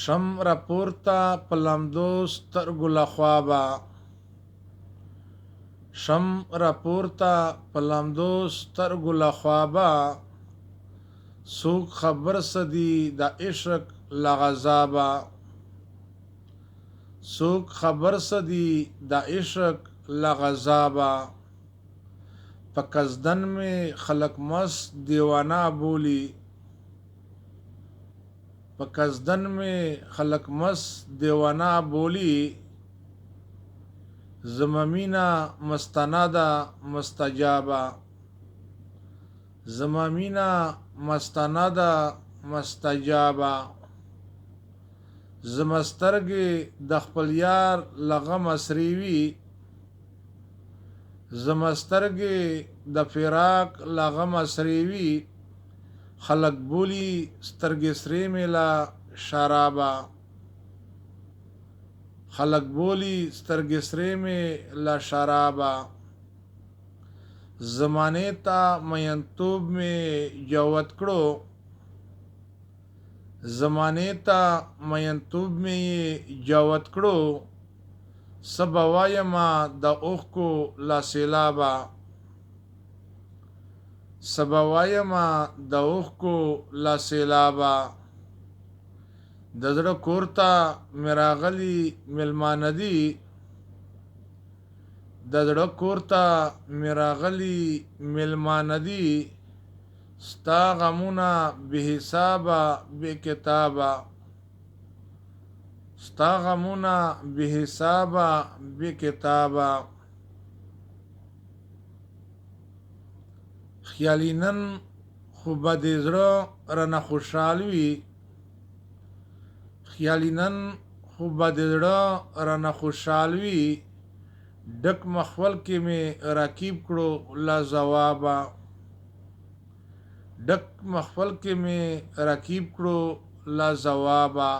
شم راپورته په لمدو سترګو له خوابه شم راپورته په لمدو سترګو له خوابه څوک خبر څه دي د عشق له غضابه څوک خبر څه دي د عشق له غضابه په قصدن مې خلق مست دیوانه بولي په قصدن مې خلق مست دیوانه بولي زما مینه مستنده مستجابه زما مینه مستنده مستجابه زما سترګې د خپل یار له غمه سرې وي زما سترګې د فراق له غمه سرې وي خلق بولي سترګې سرې مې له شرابه خلق بولي سترګې سرې مې له شرابه زمانې ته مینتوب مې جوت کړو زمانې ته مینتوب مې جوت کړو سبا وایما د اوښکو له سیلابه سبا وایما د اوښکو له سیلابه د زړه کور ته مې راغلي مېلمانه دي د زړه کور ته مې راغلي مېلمانه دي ستا غمونه بې حسابه بې کتابه ستا غمونه بې حسابه بې کتابه خیالي نن خو به دې زړه رانه خوشحال وي خیالي نن خو به دې زړه رانه خوشحال وي ډک مخول کې مې راکیب کړو لا ځوابه ډک مخول کې مې راکیب کړو لا ځوابه